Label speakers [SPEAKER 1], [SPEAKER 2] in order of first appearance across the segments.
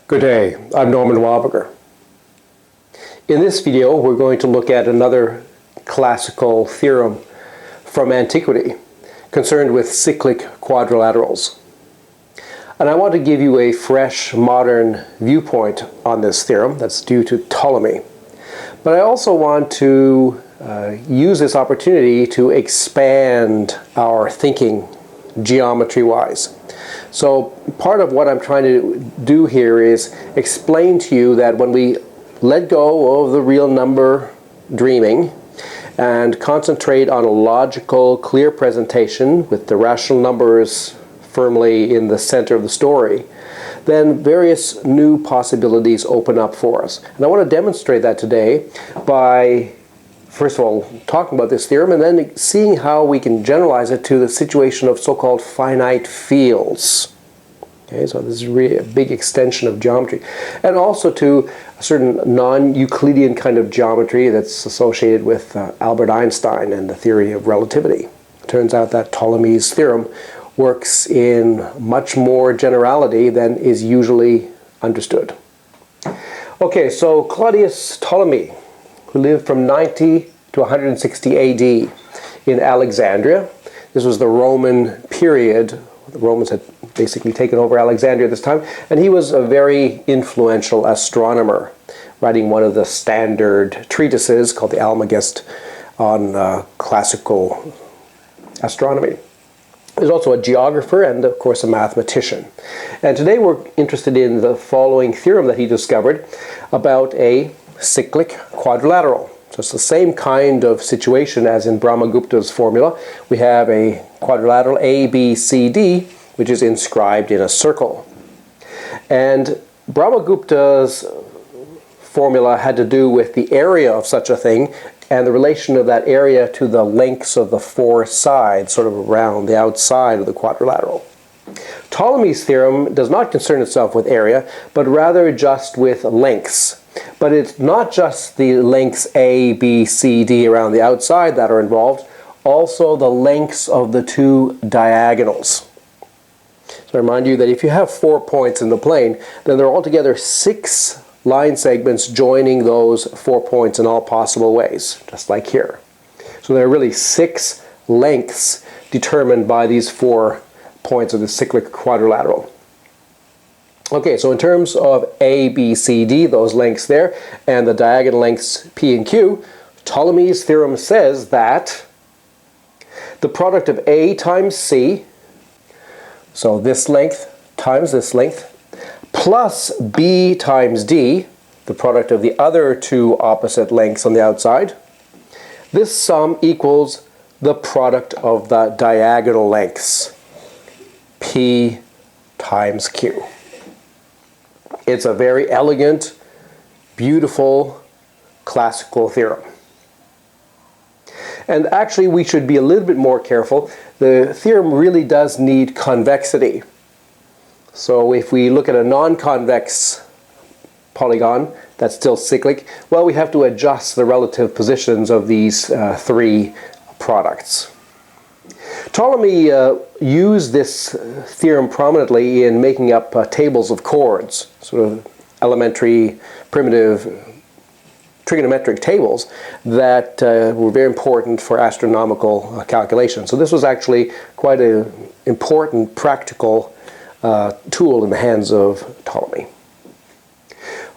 [SPEAKER 1] Good day, I'm Norman Wildberger. In this video we're going to look at another classical theorem from antiquity concerned with cyclic quadrilaterals. And I want to give you a fresh, modern viewpoint on this theorem that's due to Ptolemy. But I also want to use this opportunity to expand our thinking geometry-wise. So part of what I'm trying to do here is explain to you that when we let go of the real number dreaming and concentrate on a logical, clear presentation with the rational numbers firmly in the center of the story, then various new possibilities open up for us. And I want to demonstrate that today by, first of all, talking about this theorem and then seeing how we can generalize it to the situation of so-called finite fields. Okay, so this is really a big extension of geometry. And also to a certain non-Euclidean kind of geometry that's associated with Albert Einstein and the theory of relativity. It turns out that Ptolemy's theorem works in much more generality than is usually understood. Okay, so Claudius Ptolemy, who lived from 90 to 160 AD in Alexandria. This was the Roman period. The Romans had basically taken over Alexandria at this time, and he was a very influential astronomer, writing one of the standard treatises called the Almagest on classical astronomy. He was also a geographer and, of course, a mathematician. And today we're interested in the following theorem that he discovered about a cyclic quadrilateral. So it's the same kind of situation as in Brahmagupta's formula. We have a quadrilateral ABCD, which is inscribed in a circle. And Brahmagupta's formula had to do with the area of such a thing and the relation of that area to the lengths of the four sides, sort of around the outside of the quadrilateral. Ptolemy's theorem does not concern itself with area, but rather just with lengths. But it's not just the lengths A, B, C, D around the outside that are involved, also the lengths of the two diagonals. So I remind you that if you have 4 points in the plane, then there are altogether 6 line segments joining those 4 points in all possible ways, just like here. So there are really 6 lengths determined by these 4 points of the cyclic quadrilateral. Okay, so in terms of A, B, C, D, those lengths there, and the diagonal lengths P and Q, Ptolemy's theorem says that the product of A times C, so this length times this length, plus B times D, the product of the other two opposite lengths on the outside, this sum equals the product of the diagonal lengths, P times Q. It's a very elegant, beautiful, classical theorem. And actually we should be a little bit more careful. The theorem really does need convexity. So if we look at a non-convex polygon that's still cyclic, well, we have to adjust the relative positions of these 3 products. Ptolemy used this theorem prominently in making up tables of chords, sort of elementary, primitive, trigonometric tables that were very important for astronomical calculations. So this was actually quite an important practical tool in the hands of Ptolemy.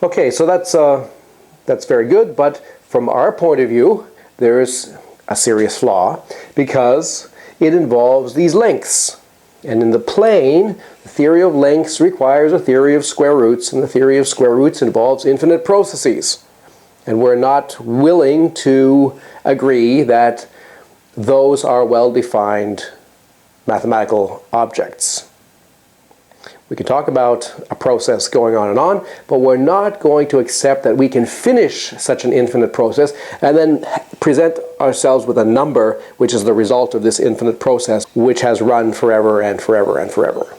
[SPEAKER 1] Okay, so that's very good, but from our point of view, there's a serious flaw because it involves these lengths. And in the plane, the theory of lengths requires a theory of square roots, and the theory of square roots involves infinite processes. And we're not willing to agree that those are well-defined mathematical objects. We can talk about a process going on, but we're not going to accept that we can finish such an infinite process and then present ourselves with a number which is the result of this infinite process, which has run forever and forever and forever.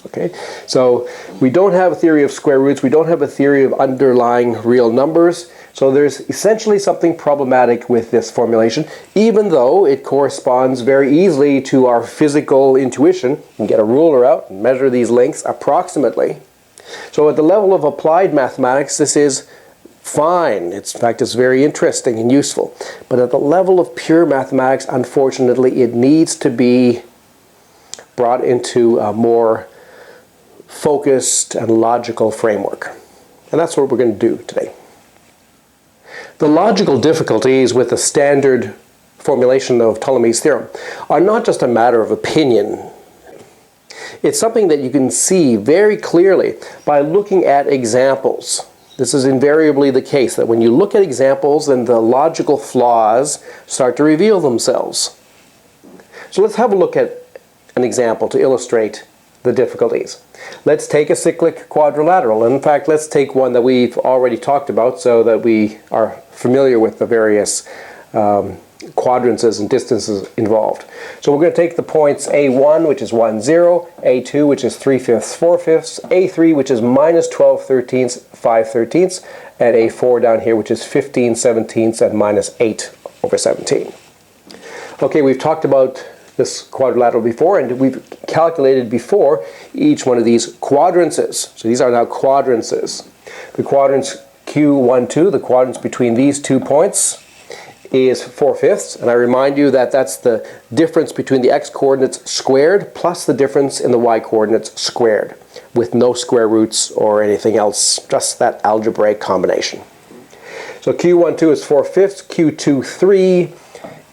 [SPEAKER 1] Okay, so we don't have a theory of square roots, we don't have a theory of underlying real numbers, So there's essentially something problematic with this formulation, even though it corresponds very easily to our physical intuition. You can get a ruler out and measure these lengths approximately. So at the level of applied mathematics, this is fine. In fact, it's very interesting and useful. But at the level of pure mathematics, unfortunately, it needs to be brought into a more focused and logical framework. And that's what we're going to do today. The logical difficulties with the standard formulation of Ptolemy's theorem are not just a matter of opinion. It's something that you can see very clearly by looking at examples. This is invariably the case, that when you look at examples, then the logical flaws start to reveal themselves. So let's have a look at an example to illustrate the difficulties. Let's take a cyclic quadrilateral. In fact, let's take one that we've already talked about so that we are familiar with the various quadrances and distances involved. So we're going to take the points A1, which is 1, 0, A2, which is 3/5, 4/5, A3, which is minus 12 thirteenths, 5 thirteenths, and A4 down here, which is 15 17ths and minus 8 over 17. Okay, we've talked about this quadrilateral before, and we've calculated before each one of these quadrances. So these are now quadrances. The quadrants Q1, 2, the quadrants between these 2 points, is 4/5, and I remind you that that's the difference between the x-coordinates squared plus the difference in the y-coordinates squared, with no square roots or anything else, just that algebraic combination. So Q1, 2 is 4/5, Q2, 3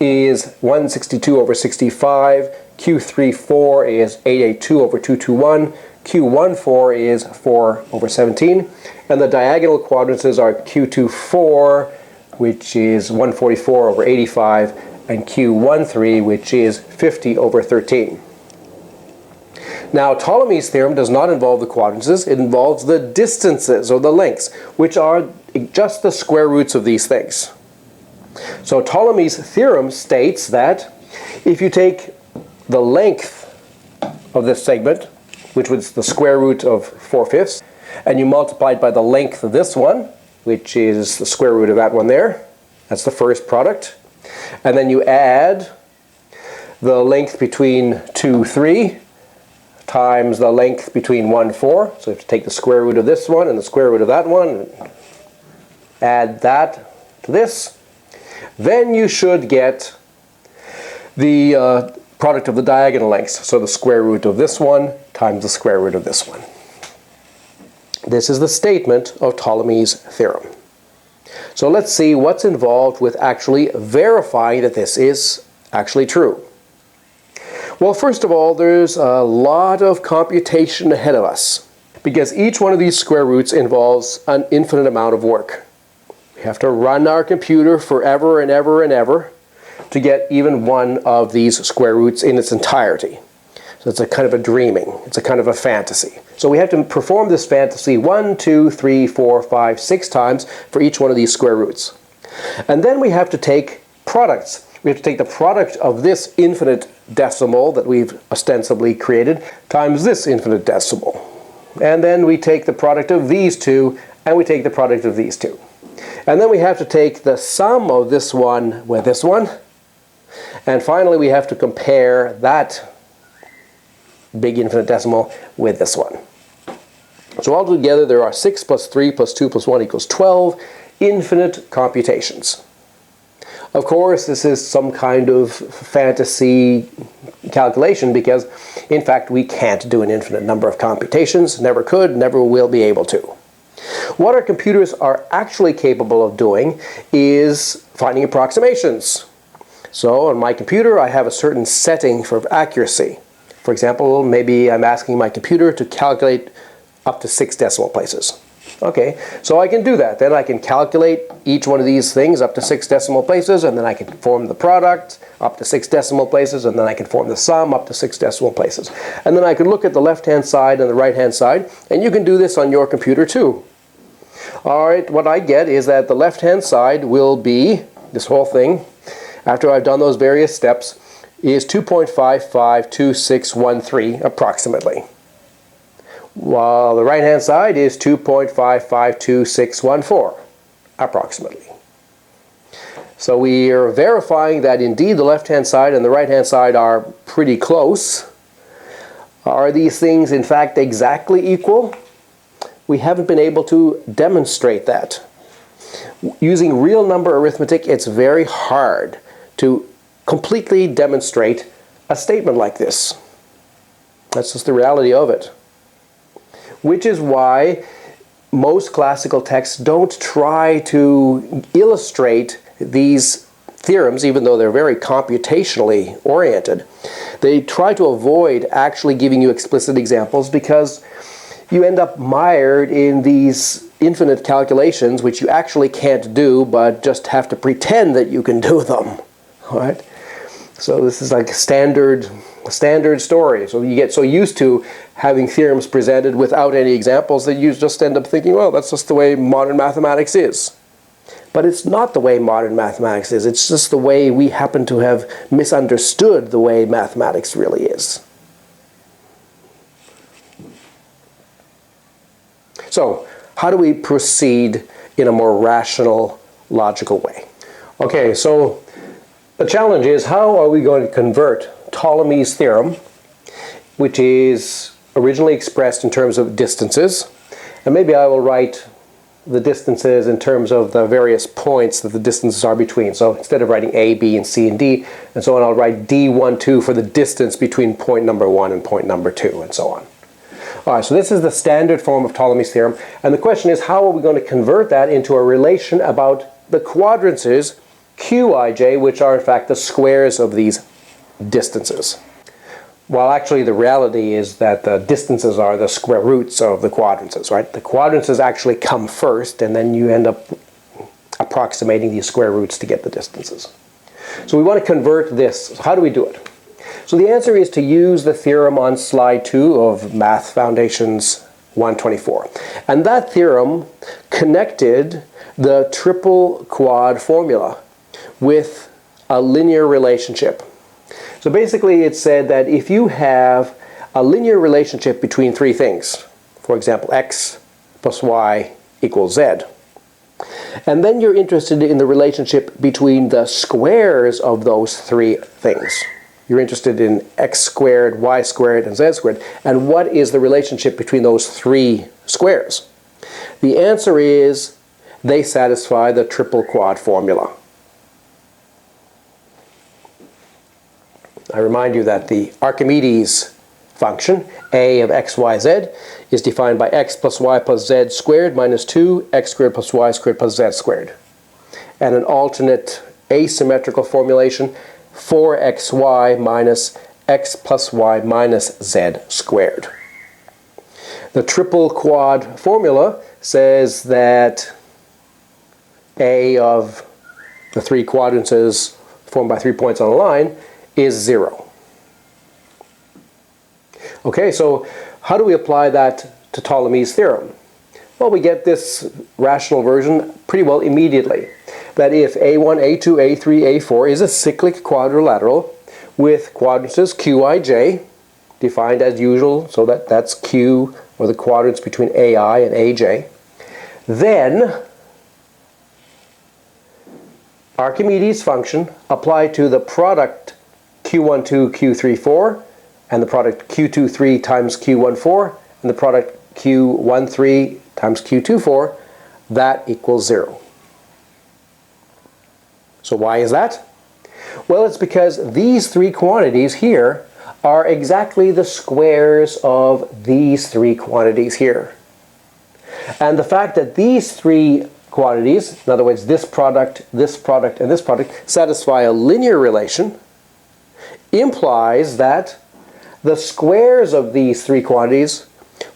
[SPEAKER 1] is 162 over 65, Q3, 4 is 882 over 221, Q1, 4 is 4 over 17, and the diagonal quadrances are Q2, 4, which is 144 over 85, and Q13, which is 50 over 13. Now, Ptolemy's theorem does not involve the quadrances, it involves the distances, or the lengths, which are just the square roots of these things. So Ptolemy's theorem states that if you take the length of this segment, which was the square root of 4/5, and you multiply it by the length of this one, which is the square root of that one there. That's the first product. And then you add the length between 2, 3 times the length between 1, 4. So you have to take the square root of this one and the square root of that one, and add that to this. Then you should get the product of the diagonal lengths. So the square root of this one times the square root of this one. This is the statement of Ptolemy's theorem. So let's see what's involved with actually verifying that this is actually true. Well, first of all, there's a lot of computation ahead of us, because each one of these square roots involves an infinite amount of work. We have to run our computer forever and ever and ever to get even one of these square roots in its entirety. So it's a kind of a dreaming. It's a kind of a fantasy. So we have to perform this fantasy 1, 2, 3, 4, 5, 6 times for each one of these square roots. And then we have to take products. We have to take the product of this infinite decimal that we've ostensibly created times this infinite decimal. And then we take the product of these two, and we take the product of these two. And then we have to take the sum of this one with this one. And finally we have to compare that big infinite decimal with this one. So altogether there are 6 plus 3 plus 2 plus 1 equals 12 infinite computations. Of course, this is some kind of fantasy calculation, because in fact we can't do an infinite number of computations, never could, never will be able to. What our computers are actually capable of doing is finding approximations. So on my computer I have a certain setting for accuracy. For example, maybe I'm asking my computer to calculate up to 6 decimal places. Okay, so I can do that. Then I can calculate each one of these things up to 6 decimal places, and then I can form the product up to 6 decimal places, and then I can form the sum up to 6 decimal places. And then I can look at the left-hand side and the right-hand side, and you can do this on your computer too. Alright, what I get is that the left-hand side will be, this whole thing, after I've done those various steps, is 2.552613 approximately. While the right-hand side is 2.552614 approximately. So we are verifying that indeed the left-hand side and the right-hand side are pretty close. Are these things in fact exactly equal? we haven't been able to demonstrate that. Using real number arithmetic, it's very hard to completely demonstrate a statement like this. That's just the reality of it. Which is why most classical texts don't try to illustrate these theorems, even though they're very computationally oriented. They try to avoid actually giving you explicit examples because you end up mired in these infinite calculations which you actually can't do, but just have to pretend that you can do them. All right? So this is like a standard story. So you get so used to having theorems presented without any examples that you just end up thinking, well, that's just the way modern mathematics is. But it's not the way modern mathematics is. It's just the way we happen to have misunderstood the way mathematics really is. So, how do we proceed in a more rational, logical way? Okay, so the challenge is, how are we going to convert Ptolemy's theorem, which is originally expressed in terms of distances, and maybe I will write the distances in terms of the various points that the distances are between. So instead of writing A, B, and C, and D, and so on, I'll write D1, 2 for the distance between point number 1 and point number 2, and so on. All right, so this is the standard form of Ptolemy's theorem, and the question is, how are we going to convert that into a relation about the quadrances Qij, which are in fact the squares of these distances? Well, actually the reality is that the distances are the square roots of the quadrances, right? The quadrances actually come first, and then you end up approximating these square roots to get the distances. So we want to convert this. How do we do it? So the answer is to use the theorem on slide 2 of Math Foundations 124. And that theorem connected the triple quad formula with a linear relationship. So basically it said that if you have a linear relationship between three things, for example, x plus y equals z, and then you're interested in the relationship between the squares of those three things. You're interested in x squared, y squared, and z squared, and what is the relationship between those three squares? The answer is they satisfy the triple quad formula. I remind you that the Archimedes function, a of x, y, z, is defined by x plus y plus z squared minus 2 x squared plus y squared plus z squared. And an alternate asymmetrical formulation, 4xy minus x plus y minus z squared. The triple quad formula says that a of the three quadrances formed by 3 points on a line is 0. Okay, so how do we apply that to Ptolemy's theorem? Well, we get this rational version pretty well immediately. That if A1, A2, A3, A4 is a cyclic quadrilateral with quadrances Qij, defined as usual, so that's Q, or the quadrants between AI and AJ, then Archimedes' function applied to the product Q12, Q34, and the product Q23 times Q14, and the product Q13 times Q24, that equals 0. So why is that? Well, it's because these three quantities here are exactly the squares of these three quantities here. And the fact that these three quantities, in other words, this product, and this product, satisfy a linear relation, implies that the squares of these three quantities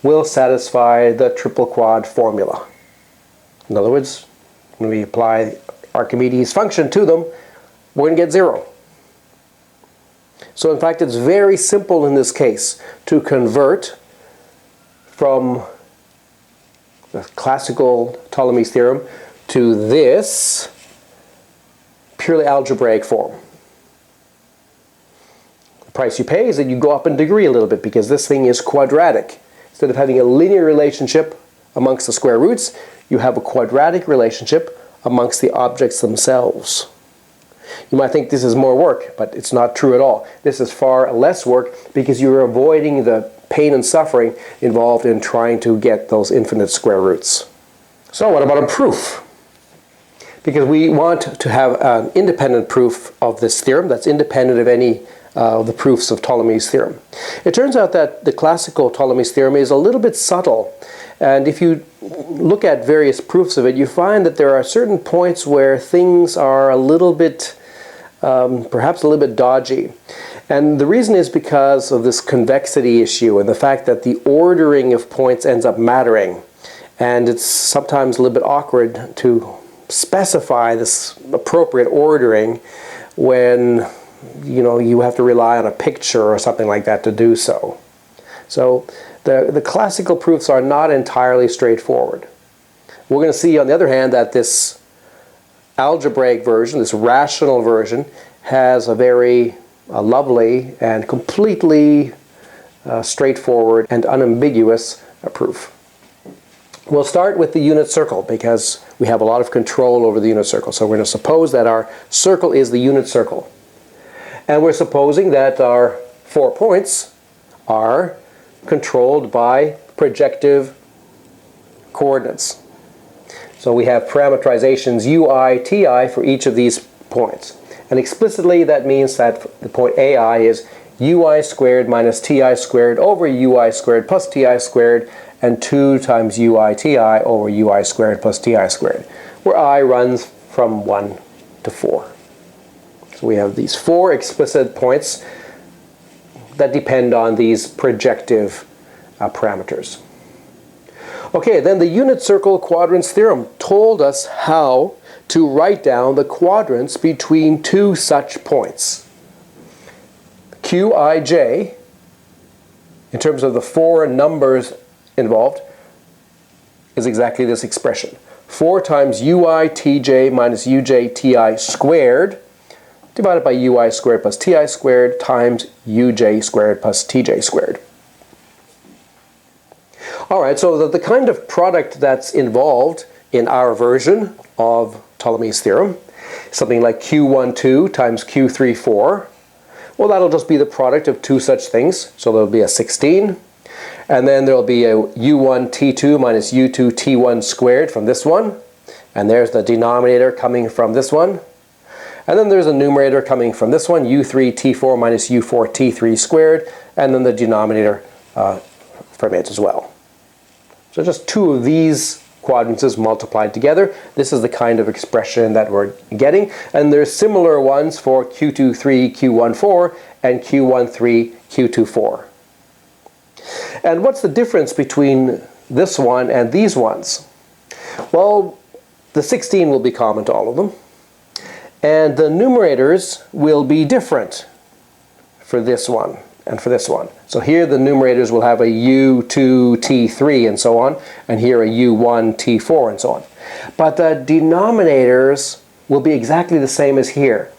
[SPEAKER 1] will satisfy the triple quad formula. In other words, when we apply Archimedes' function to them, we're going to get 0. So in fact, it's very simple in this case to convert from the classical Ptolemy's theorem to this purely algebraic form. The price you pay is that you go up in degree a little bit, because this thing is quadratic. Instead of having a linear relationship amongst the square roots, you have a quadratic relationship amongst the objects themselves. You might think this is more work, but it's not true at all. This is far less work because you're avoiding the pain and suffering involved in trying to get those infinite square roots. So what about a proof? Because we want to have an independent proof of this theorem that's independent of any of the proofs of Ptolemy's theorem. It turns out that the classical Ptolemy's theorem is a little bit subtle, and if you look at various proofs of it, you find that there are certain points where things are a little bit, perhaps a little bit dodgy. And the reason is because of this convexity issue and the fact that the ordering of points ends up mattering. And it's sometimes a little bit awkward to specify this appropriate ordering when you have to rely on a picture or something like that to do so. So the classical proofs are not entirely straightforward. We're going to see, on the other hand, that this algebraic version, this rational version, has a very lovely and completely straightforward and unambiguous proof. We'll start with the unit circle because we have a lot of control over the unit circle. So we're going to suppose that our circle is the unit circle. And we're supposing that our 4 points are controlled by projective coordinates. So we have parameterizations ui, ti for each of these points. And explicitly that means that the point ai is ui squared minus ti squared over ui squared plus ti squared, and 2 times ui ti over ui squared plus ti squared, where I runs from 1 to 4. So we have these 4 explicit points that depend on these projective parameters. Okay, then the unit circle quadrants theorem told us how to write down the quadrants between 2 such points. Qij, in terms of the 4 numbers involved, is exactly this expression. 4 times ui tj minus uj ti squared divided by ui squared plus ti squared times uj squared plus tj squared. Alright, so the kind of product that's involved in our version of Ptolemy's theorem, something like q12 times q34, well, that'll just be the product of 2 such things, so there'll be a 16. And then there'll be a u1 t2 minus u2 t1 squared from this one. And there's the denominator coming from this one. And then there's a numerator coming from this one, u3 t4 minus u4 t3 squared. And then the denominator from it as well. So just 2 of these quadrants multiplied together. This is the kind of expression that we're getting. And there's similar ones for q23, q14, and q13, q24. And what's the difference between this one and these ones? Well, the 16 will be common to all of them. And the numerators will be different for this one and for this one. So here the numerators will have a u2 t3 and so on, and here a u1 t4 and so on. But the denominators will be exactly the same as here.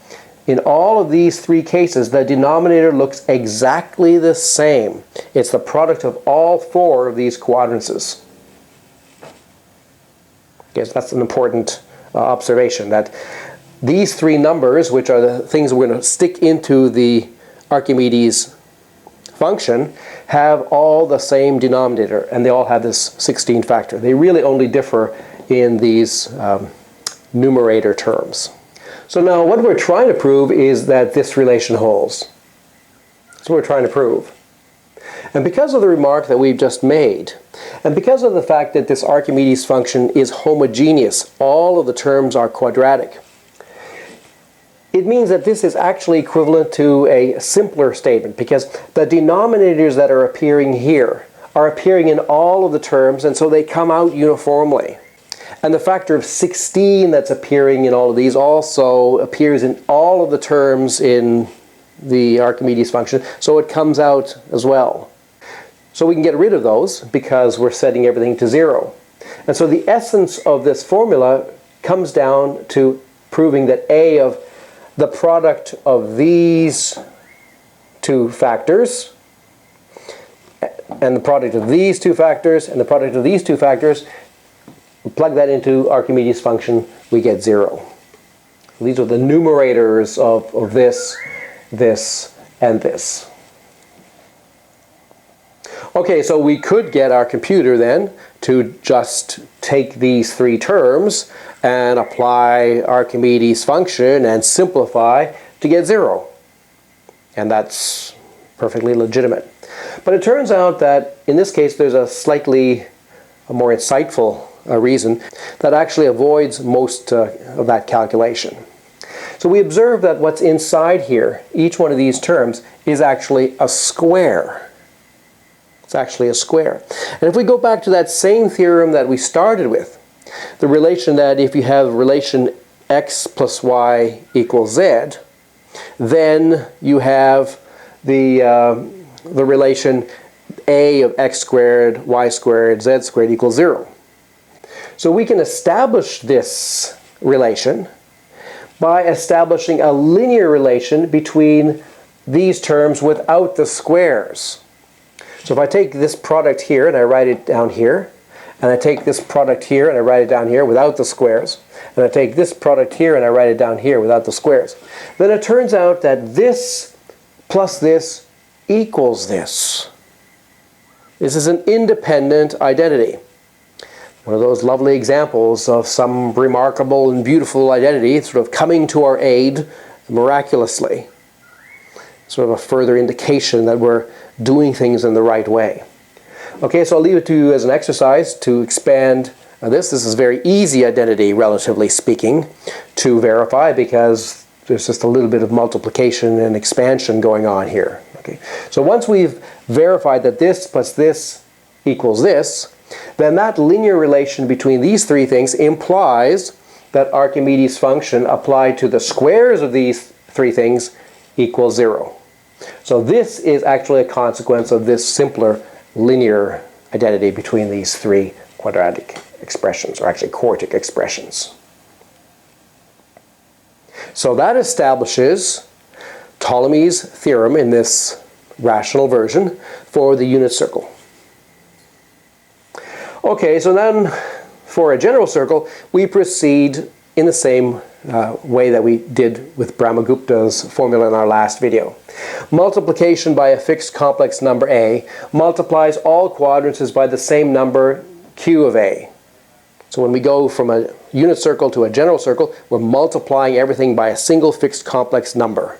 [SPEAKER 1] In all of these 3 cases, the denominator looks exactly the same. It's the product of all 4 of these quadrants. Okay, so that's an important observation, that these 3 numbers, which are the things we're going to stick into the Archimedes function, have all the same denominator, and they all have this 16 factor. They really only differ in these numerator terms. So now what we're trying to prove is that this relation holds. That's what we're trying to prove. And because of the remark that we've just made, and because of the fact that this Archimedes function is homogeneous, all of the terms are quadratic, it means that this is actually equivalent to a simpler statement, because the denominators that are appearing here are appearing in all of the terms, and so they come out uniformly. And the factor of 16 that's appearing in all of these also appears in all of the terms in the Archimedes function, so it comes out as well. So we can get rid of those because we're setting everything to 0. And so the essence of this formula comes down to proving that A of the product of these 2 factors and the product of these 2 factors and the product of these 2 factors, plug that into Archimedes function, we get 0. These are the numerators of this, this, and this. Okay, so we could get our computer then to just take these three terms and apply Archimedes' function and simplify to get 0. And that's perfectly legitimate. But it turns out that in this case there's a slightly more insightful reason that actually avoids most of that calculation. So we observe that what's inside here, each one of these terms, is actually a square. It's actually a square. And if we go back to that same theorem that we started with, the relation that if you have relation x plus y equals z, then you have the relation a of x squared, y squared, z squared equals 0. So we can establish this relation by establishing a linear relation between these terms without the squares. So if I take this product here and I write it down here, and I take this product here and I write it down here without the squares, and I take this product here and I write it down here without the squares, then it turns out that this plus this equals this. This is an independent identity. One of those lovely examples of some remarkable and beautiful identity sort of coming to our aid miraculously. Sort of a further indication that we're doing things in the right way. Okay, so I'll leave it to you as an exercise to expand this. This is very easy identity, relatively speaking, to verify because there's just a little bit of multiplication and expansion going on here. Okay, so once we've verified that this plus this equals this, then that linear relation between these three things implies that Archimedes' function applied to the squares of these three things equals 0. So this is actually a consequence of this simpler linear identity between these three quadratic expressions, or actually quartic expressions. So that establishes Ptolemy's theorem in this rational version for the unit circle. Okay, so then for a general circle, we proceed in the same way that we did with Brahmagupta's formula in our last video. Multiplication by a fixed complex number A multiplies all quadrants by the same number Q of A. So when we go from a unit circle to a general circle, we're multiplying everything by a single fixed complex number.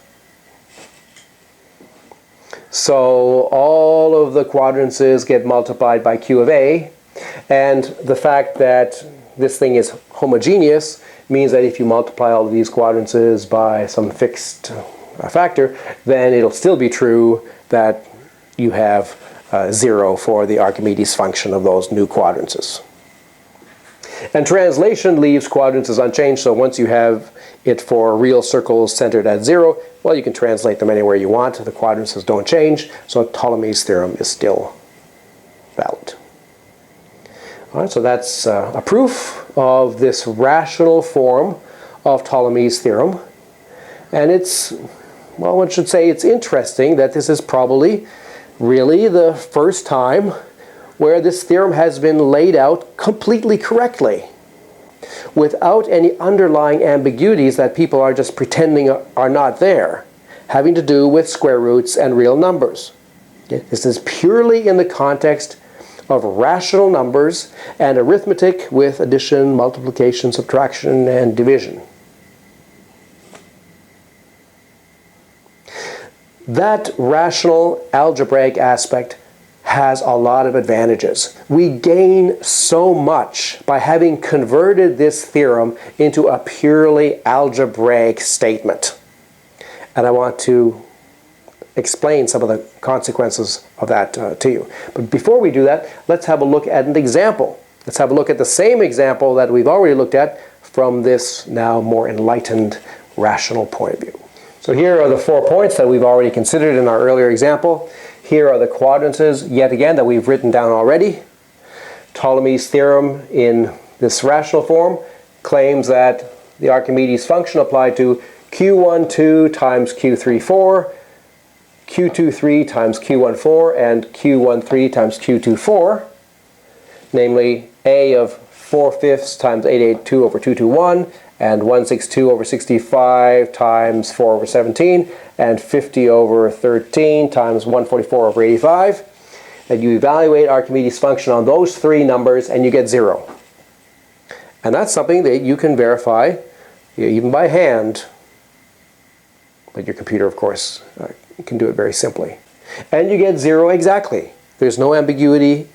[SPEAKER 1] So all of the quadrants get multiplied by Q of A, and the fact that this thing is homogeneous means that if you multiply all of these quadrants by some fixed factor, then it'll still be true that you have 0 for the Archimedes function of those new quadrants. And translation leaves quadrants unchanged, so once you have it for real circles centered at 0, well, you can translate them anywhere you want. The quadrants don't change, so Ptolemy's theorem is still valid. All right, so that's a proof of this rational form of Ptolemy's theorem. And it's, well, one should say it's interesting that this is probably really the first time where this theorem has been laid out completely correctly, without any underlying ambiguities that people are just pretending are not there, having to do with square roots and real numbers. Okay? This is purely in the context of rational numbers and arithmetic with addition, multiplication, subtraction, and division. That rational algebraic aspect has a lot of advantages. We gain so much by having converted this theorem into a purely algebraic statement. And I want to explain some of the consequences of that to you. But before we do that, let's have a look at an example. Let's have a look at the same example that we've already looked at from this now more enlightened rational point of view. So here are the 4 points that we've already considered in our earlier example. Here are the quadrants, yet again, that we've written down already. Ptolemy's theorem in this rational form claims that the Archimedes function applied to Q12 times Q34, Q23 times Q14, and Q13 times Q24, namely A of 4/5 times 882 over 221, and 162 over 65 times 4 over 17, and 50 over 13 times 144 over 85. and you evaluate Archimedes' function on those three numbers and you get 0. And that's something that you can verify even by hand. But your computer, of course, can do it very simply. And you get 0 exactly. There's no ambiguity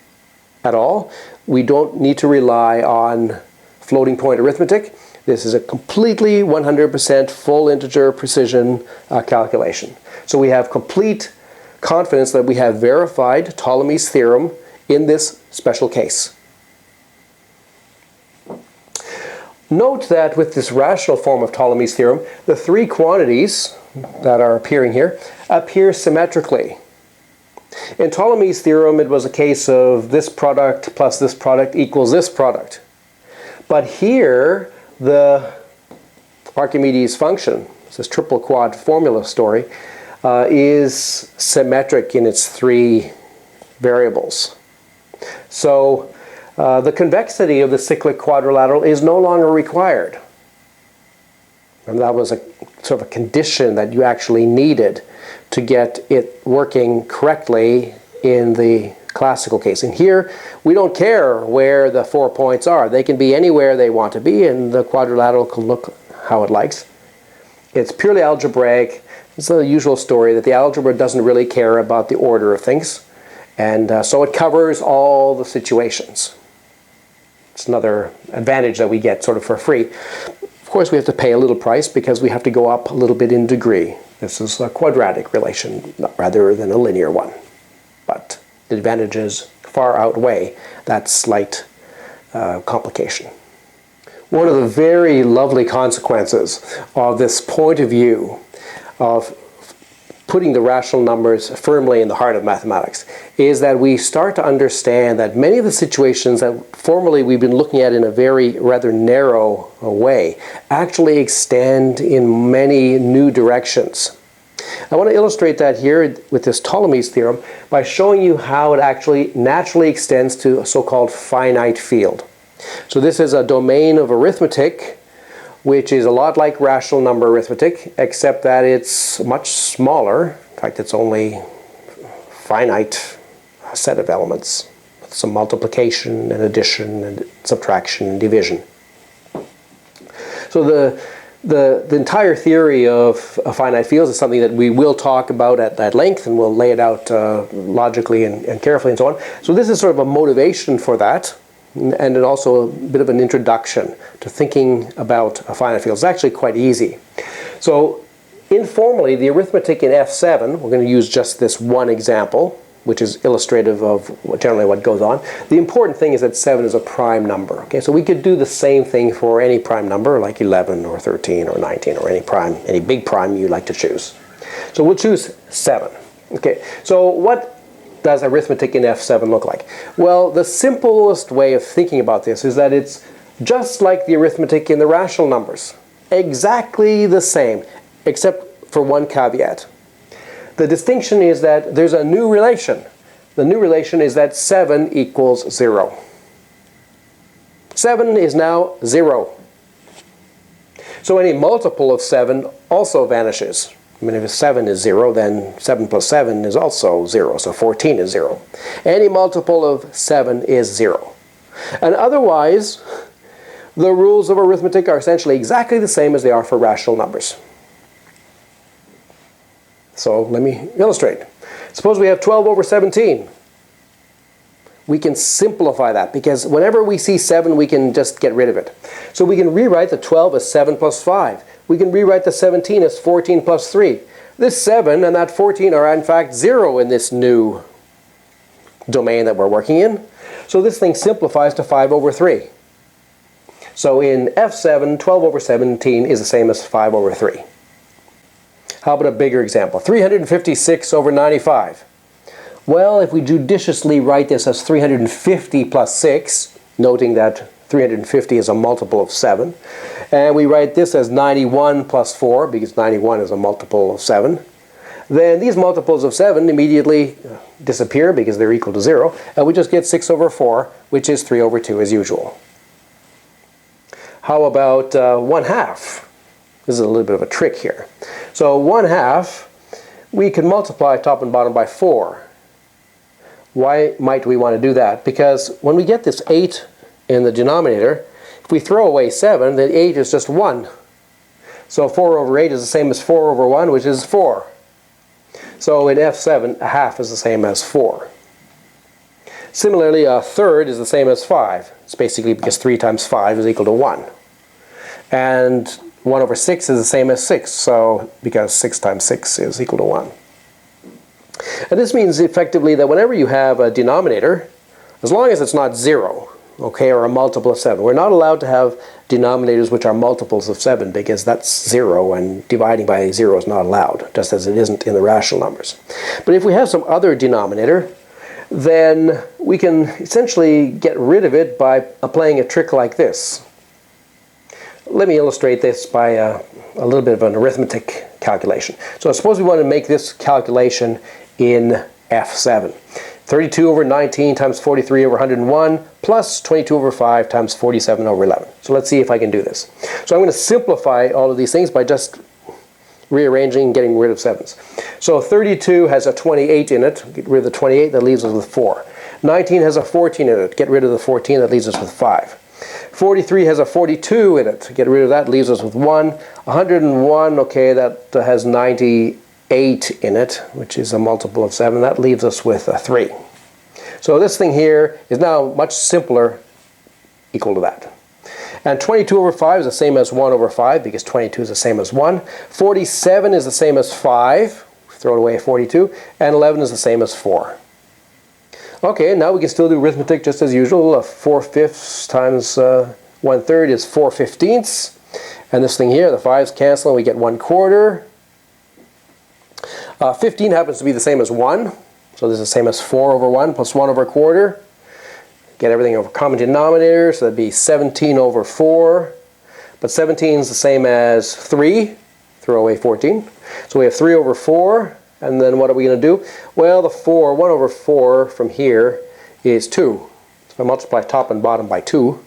[SPEAKER 1] at all. We don't need to rely on floating point arithmetic. This is a completely 100% full integer precision calculation. So we have complete confidence that we have verified Ptolemy's theorem in this special case. Note that with this rational form of Ptolemy's theorem, the three quantities that are appearing here appear symmetrically. In Ptolemy's theorem, it was a case of this product plus this product equals this product. But here, the Archimedes function, this triple quad formula story, is symmetric in its three variables. So the convexity of the cyclic quadrilateral is no longer required. And that was a sort of a condition that you actually needed to get it working correctly in the classical case. And here, we don't care where the 4 points are. They can be anywhere they want to be, and the quadrilateral can look how it likes. It's purely algebraic. It's the usual story that the algebra doesn't really care about the order of things, and so it covers all the situations. It's another advantage that we get sort of for free. Of course, we have to pay a little price because we have to go up a little bit in degree. This is a quadratic relation rather than a linear one. But the advantages far outweigh that slight complication. One of the very lovely consequences of this point of view of putting the rational numbers firmly in the heart of mathematics is that we start to understand that many of the situations that formerly we've been looking at in a very rather narrow way actually extend in many new directions. I want to illustrate that here with this Ptolemy's theorem by showing you how it actually naturally extends to a so-called finite field. So this is a domain of arithmetic which is a lot like rational number arithmetic, except that it's much smaller. In fact, it's only a finite set of elements, with some multiplication and addition and subtraction and division. So the entire theory of finite fields is something that we will talk about at length, and we'll lay it out logically and carefully and so on. So this is sort of a motivation for that, and then also a bit of an introduction to thinking about finite fields. It's actually quite easy. So informally, the arithmetic in F7, we're going to use just this one example, which is illustrative of generally what goes on. The important thing is that 7 is a prime number. Okay, so we could do the same thing for any prime number, like 11 or 13 or 19 or any big prime you like to choose. So we'll choose 7. Okay, so what does arithmetic in F7 look like? Well, the simplest way of thinking about this is that it's just like the arithmetic in the rational numbers. Exactly the same, except for one caveat. The distinction is that there's a new relation. The new relation is that 7 equals 0. 7 is now 0. So any multiple of 7 also vanishes. I mean, if 7 is 0, then 7 plus 7 is also 0, so 14 is 0. Any multiple of 7 is 0. And otherwise, the rules of arithmetic are essentially exactly the same as they are for rational numbers. So let me illustrate. Suppose we have 12 over 17. We can simplify that because whenever we see 7, we can just get rid of it. So we can rewrite the 12 as 7 plus 5. We can rewrite the 17 as 14 plus 3. This 7 and that 14 are in fact 0 in this new domain that we're working in. So this thing simplifies to 5 over 3. So in F7, 12 over 17 is the same as 5 over 3. How about a bigger example? 356 over 95. Well, if we judiciously write this as 350 plus 6, noting that 350 is a multiple of 7, and we write this as 91 plus 4, because 91 is a multiple of 7, then these multiples of 7 immediately disappear because they're equal to 0, and we just get 6 over 4, which is 3 over 2 as usual. How about 1/2? This is a little bit of a trick here. So 1/2, we can multiply top and bottom by 4. Why might we want to do that? Because when we get this 8 in the denominator, if we throw away 7, then 8 is just 1. So 4 over 8 is the same as 4 over 1, which is 4. So in F7, a half is the same as 4. Similarly, a third is the same as 5. It's basically because 3 times 5 is equal to 1. And 1 over 6 is the same as 6, so because 6 times 6 is equal to 1. And this means effectively that whenever you have a denominator, as long as it's not 0, okay, or a multiple of 7, we're not allowed to have denominators which are multiples of 7 because that's 0 and dividing by 0 is not allowed, just as it isn't in the rational numbers. But if we have some other denominator, then we can essentially get rid of it by applying a trick like this. Let me illustrate this by a little bit of an arithmetic calculation. So suppose we want to make this calculation in F7. 32 over 19 times 43 over 101 plus 22 over 5 times 47 over 11. So let's see if I can do this. So I'm going to simplify all of these things by just rearranging and getting rid of 7s. So 32 has a 28 in it. Get rid of the 28, that leaves us with 4. 19 has a 14 in it. Get rid of the 14, that leaves us with 5. 43 has a 42 in it. Get rid of that, leaves us with 1. 101, okay, that has 98 in it, which is a multiple of 7. That leaves us with a 3. So this thing here is now much simpler, equal to that. And 22 over 5 is the same as 1 over 5 because 22 is the same as 1. 47 is the same as 5. Throw away 42. And 11 is the same as 4. Okay, now we can still do arithmetic just as usual. 4/5 times 1/3 is 4/15. And this thing here, the 5's cancel and we get 1/4. 15 happens to be the same as 1. So this is the same as 4 over 1 plus 1 over 1/4. Get everything over common denominator, so that'd be 17 over 4. But 17 is the same as 3. Throw away 14. So we have 3 over 4. And then what are we going to do? Well, the 1 over 4 from here is 2. So if I multiply top and bottom by 2,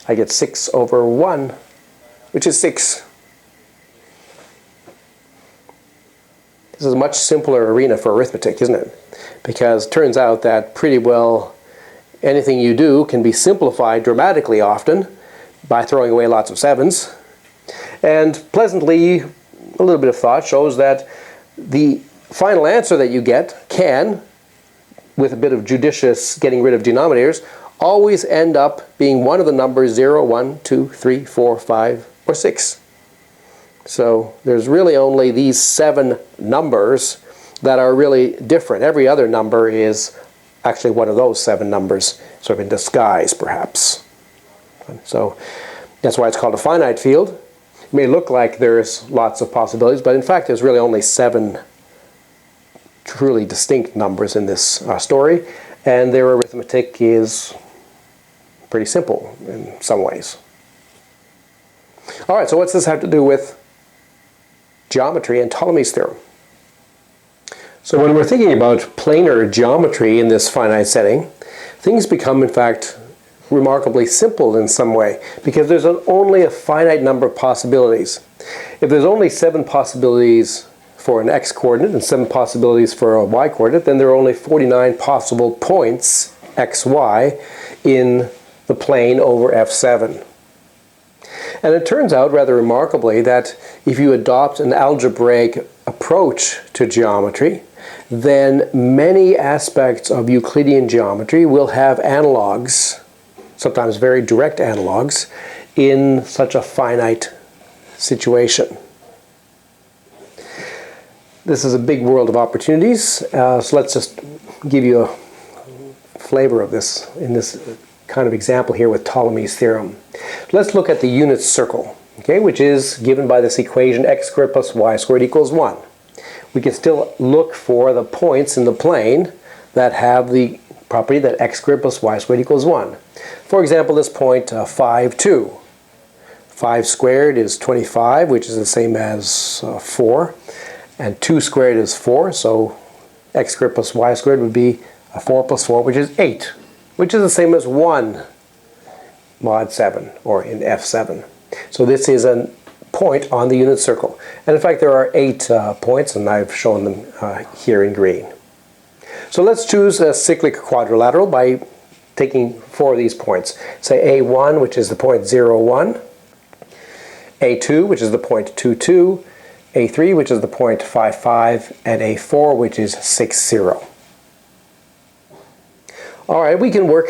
[SPEAKER 1] I get 6 over 1, which is 6. This is a much simpler arena for arithmetic, isn't it? Because it turns out that pretty well anything you do can be simplified dramatically often by throwing away lots of 7s. And pleasantly, a little bit of thought shows that the final answer that you get can, with a bit of judicious getting rid of denominators, always end up being one of the numbers 0, 1, 2, 3, 4, 5, or 6. So there's really only these 7 numbers that are really different. Every other number is actually one of those 7 numbers, sort of in disguise perhaps. So that's why it's called a finite field. It may look like there's lots of possibilities, but in fact there's really only 7 truly distinct numbers in this story, and their arithmetic is pretty simple in some ways. Alright, so what's this have to do with geometry and Ptolemy's theorem? So when we're thinking about planar geometry in this finite setting, things become in fact remarkably simple in some way, because there's only a finite number of possibilities. If there's only 7 possibilities for an x-coordinate and 7 possibilities for a y-coordinate, then there are only 49 possible points, x, y, in the plane over F7. And it turns out, rather remarkably, that if you adopt an algebraic approach to geometry, then many aspects of Euclidean geometry will have analogs, sometimes very direct analogs, in such a finite situation. This is a big world of opportunities, so let's just give you a flavor of this in this kind of example here with Ptolemy's theorem. Let's look at the unit circle, okay, which is given by this equation x squared plus y squared equals 1. We can still look for the points in the plane that have the property that x squared plus y squared equals 1. For example, this point 5, 2. 5 squared is 25, which is the same as 4. And 2 squared is 4, so x squared plus y squared would be 4 plus 4, which is 8, which is the same as 1 mod 7, or in F7. So this is a point on the unit circle. And in fact, there are 8 points, and I've shown them here in green. So let's choose a cyclic quadrilateral by taking 4 of these points. Say A1, which is the point 0, 1, A2, which is the point 2, 2, A3, which is the point 5, 5, and A4, which is 6, 0. Alright, we can work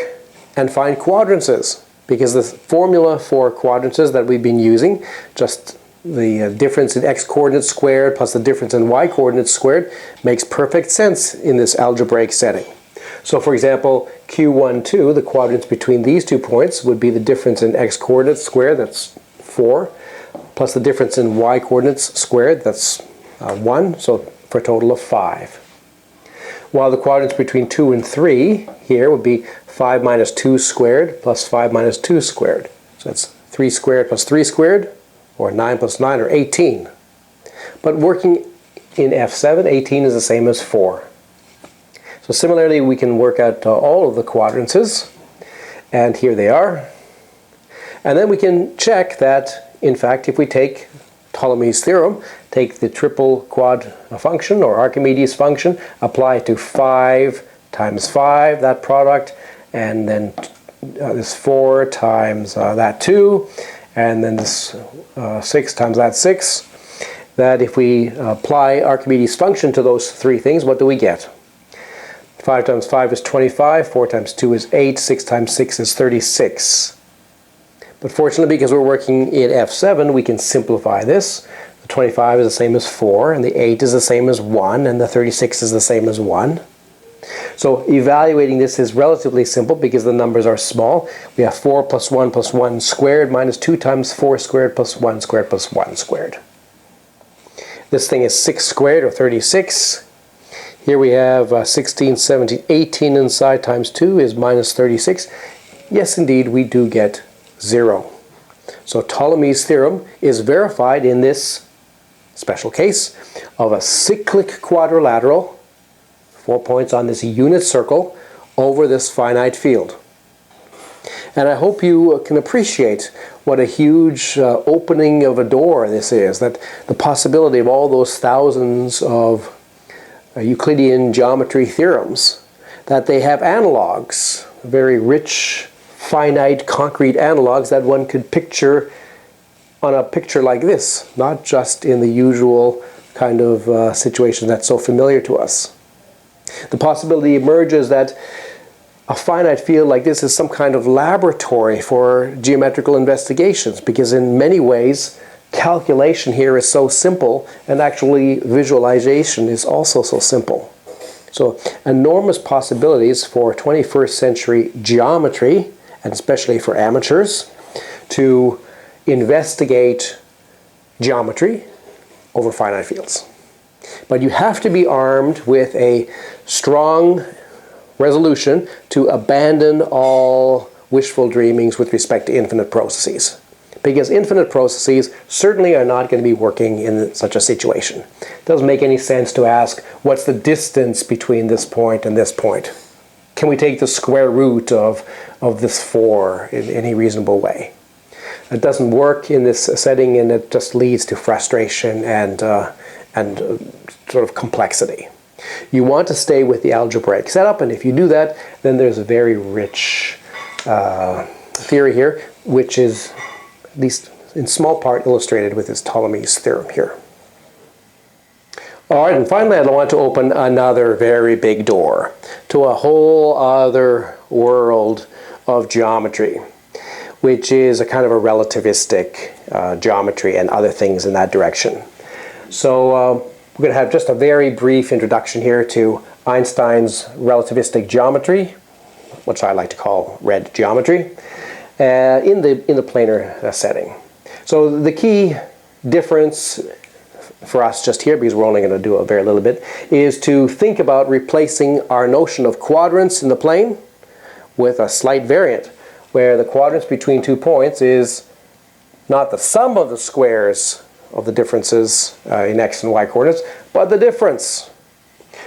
[SPEAKER 1] and find quadrances, because the formula for quadrances that we've been using, just the difference in x coordinates squared plus the difference in y coordinates squared, makes perfect sense in this algebraic setting. So for example, Q1, 2, the quadrants between these 2 points would be the difference in x coordinates squared, that's 4, plus the difference in y coordinates squared, that's 1, so for a total of 5. While the quadrants between 2 and 3 here would be 5 minus 2 squared plus 5 minus 2 squared. So that's 3 squared plus 3 squared, or 9 plus 9, or 18. But working in F7, 18 is the same as 4. So similarly, we can work out all of the quadrances, and here they are. And then we can check that, in fact, if we take Ptolemy's theorem, take the triple quad function or Archimedes function, apply it to 5 times 5, that product, and then this 4 times that 2, and then this 6 times that 6, that if we apply Archimedes function to those 3 things, what do we get? 5 times 5 is 25, 4 times 2 is 8, 6 times 6 is 36. But fortunately, because we're working in F7, we can simplify this. The 25 is the same as 4, and the 8 is the same as 1, and the 36 is the same as 1. So evaluating this is relatively simple because the numbers are small. We have 4 plus 1 plus 1 squared minus 2 times 4 squared plus 1 squared plus 1 squared. This thing is 6 squared, or 36. Here we have 16, 17, 18 inside times 2 is minus 36. Yes, indeed, we do get 0. So Ptolemy's theorem is verified in this special case of a cyclic quadrilateral, 4 points on this unit circle, over this finite field. And I hope you can appreciate what a huge opening of a door this is, that the possibility of all those thousands of Euclidean geometry theorems, that they have analogs, very rich, finite, concrete analogs that one could picture on a picture like this, not just in the usual kind of situation that's so familiar to us. The possibility emerges that a finite field like this is some kind of laboratory for geometrical investigations, because in many ways calculation here is so simple, and actually visualization is also so simple. So enormous possibilities for 21st century geometry, and especially for amateurs, to investigate geometry over finite fields. But you have to be armed with a strong resolution to abandon all wishful dreamings with respect to infinite processes. Because infinite processes certainly are not going to be working in such a situation. It doesn't make any sense to ask, what's the distance between this point and this point? Can we take the square root of this 4 in any reasonable way? It doesn't work in this setting, and it just leads to frustration and sort of complexity. You want to stay with the algebraic setup, and if you do that, then there's a very rich theory here, which is at least in small part illustrated with this Ptolemy's theorem here. All right, and finally I want to open another very big door to a whole other world of geometry, which is a kind of a relativistic geometry and other things in that direction. So we're going to have just a very brief introduction here to Einstein's relativistic geometry, which I like to call red geometry, in the planar setting. So the key difference for us just here, because we're only going to do a very little bit, is to think about replacing our notion of quadrants in the plane with a slight variant, where the quadrants between 2 points is not the sum of the squares of the differences in x and y coordinates, but the difference.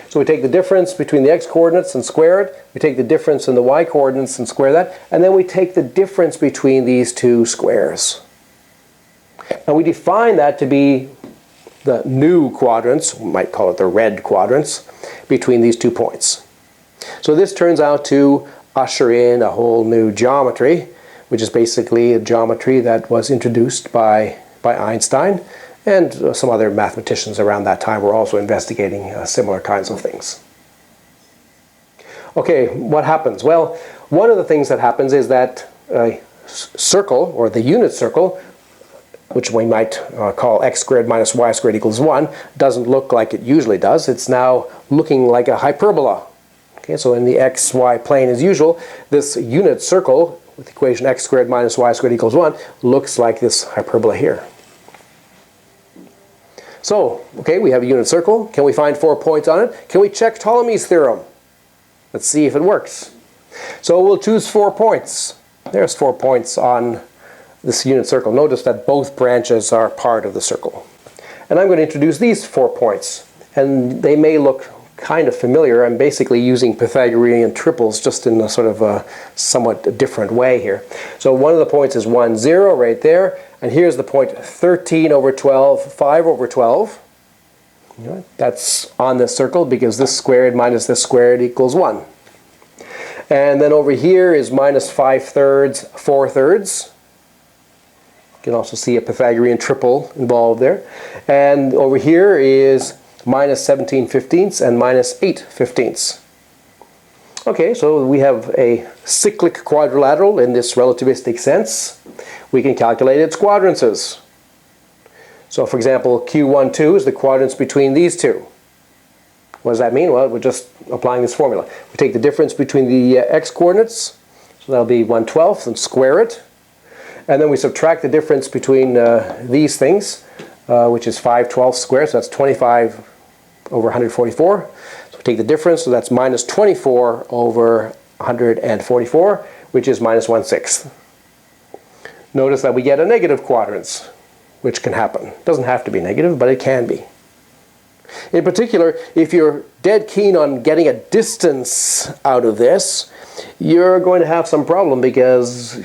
[SPEAKER 1] So we take the difference between the x coordinates and square it, we take the difference in the y coordinates and square that, and then we take the difference between these 2 squares. And we define that to be the new quadrants, we might call it the red quadrants, between these 2 points. So this turns out to usher in a whole new geometry, which is basically a geometry that was introduced by Einstein, and some other mathematicians around that time were also investigating similar kinds of things. Okay, what happens? Well, one of the things that happens is that a circle, or the unit circle, which we might call x squared minus y squared equals 1, doesn't look like it usually does. It's now looking like a hyperbola. Okay, so in the xy plane as usual, this unit circle with the equation x squared minus y squared equals 1 looks like this hyperbola here. So, okay, we have a unit circle. Can we find 4 points on it? Can we check Ptolemy's theorem? Let's see if it works. So we'll choose 4 points. There's 4 points on this unit circle. Notice that both branches are part of the circle. And I'm going to introduce these 4 points. And they may look kind of familiar. I'm basically using Pythagorean triples just in a sort of a somewhat different way here. So one of the points is 1, 0 right there. And here's the point 13 over 12, 5 over 12. That's on this circle because this squared minus this squared equals 1. And then over here is minus 5/3, 4/3. You can also see a Pythagorean triple involved there. And over here is minus 17/15 and minus 8/15. Okay, so we have a cyclic quadrilateral in this relativistic sense. We can calculate its quadrances. So for example, Q12 is the quadrants between these two. What does that mean? Well, we're just applying this formula. We take the difference between the x coordinates, so that'll be 1/12, and square it. And then we subtract the difference between these things, which is 5/12 squared, so that's 25 over 144. So we take the difference, so that's minus 24 over 144, which is minus 1/6. Notice that we get a negative quadrants, which can happen. It doesn't have to be negative, but it can be. In particular, if you're dead keen on getting a distance out of this, you're going to have some problem because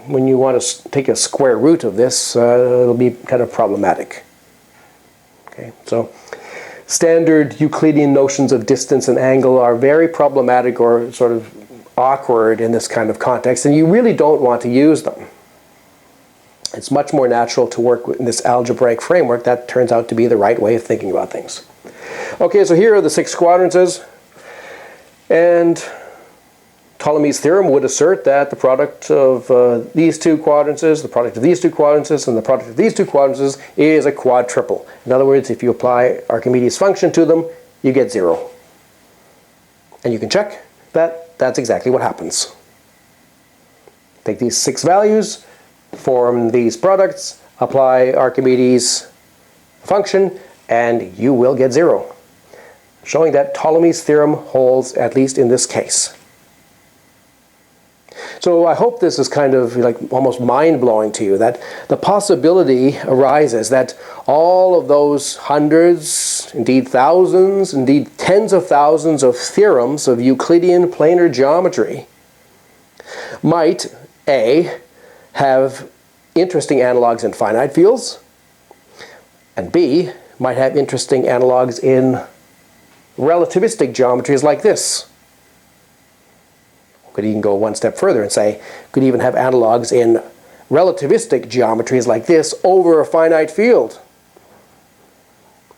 [SPEAKER 1] when you want to take a square root of this, it'll be kind of problematic. Okay, so standard Euclidean notions of distance and angle are very problematic or sort of awkward in this kind of context, and you really don't want to use them. It's much more natural to work in this algebraic framework. That turns out to be the right way of thinking about things. Okay, so here are the 6 quadrances, and Ptolemy's theorem would assert that the product of these 2 quadrances, the product of these 2 quadrances, and the product of these 2 quadrances is a quadruple. In other words, if you apply Archimedes' function to them, you get 0. And you can check that that's exactly what happens. Take these 6 values, form these products, apply Archimedes' function, and you will get 0. Showing that Ptolemy's theorem holds, at least in this case. So I hope this is kind of like almost mind-blowing to you, that the possibility arises that all of those hundreds, indeed thousands, indeed tens of thousands of theorems of Euclidean planar geometry might, A, have interesting analogs in finite fields, and B, might have interesting analogs in relativistic geometries like this. Could even go one step further and say, could even have analogs in relativistic geometries like this over a finite field.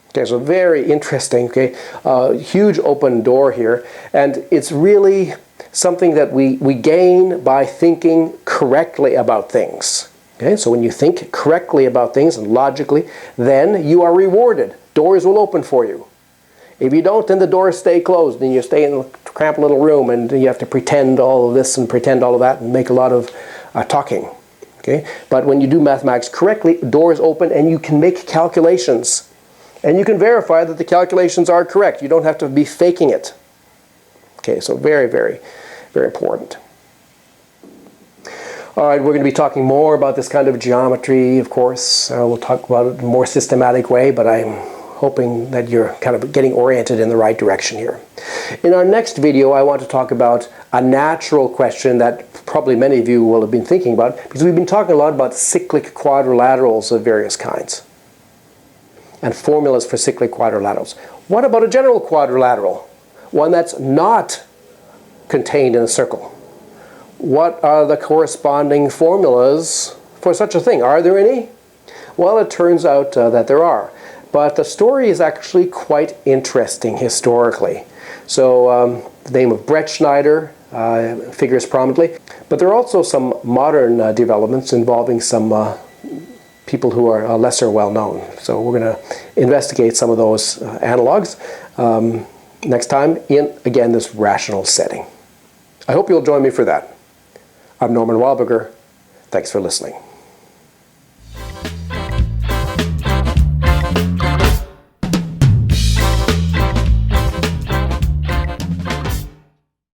[SPEAKER 1] Okay, so very interesting, okay, huge open door here, and it's really something that we gain by thinking correctly about things. Okay, so when you think correctly about things and logically, then you are rewarded. Doors will open for you. If you don't, then the doors stay closed and you stay in a cramped little room and you have to pretend all of this and pretend all of that and make a lot of talking. Okay? But when you do mathematics correctly, doors open and you can make calculations. And you can verify that the calculations are correct. You don't have to be faking it. Okay, so very, very, very important. All right, we're going to be talking more about this kind of geometry, of course. We'll talk about it in a more systematic way, but I'm hoping that you're kind of getting oriented in the right direction here. In our next video, I want to talk about a natural question that probably many of you will have been thinking about, because we've been talking a lot about cyclic quadrilaterals of various kinds and formulas for cyclic quadrilaterals. What about a general quadrilateral? One that's not contained in a circle. What are the corresponding formulas for such a thing? Are there any? Well, it turns out that there are. But the story is actually quite interesting historically. So the name of Bretschneider figures prominently. But there are also some modern developments involving some people who are lesser well known. So we're going to investigate some of those analogs next time in, again, this rational setting. I hope you'll join me for that. I'm Norman Wildberger. Thanks for listening.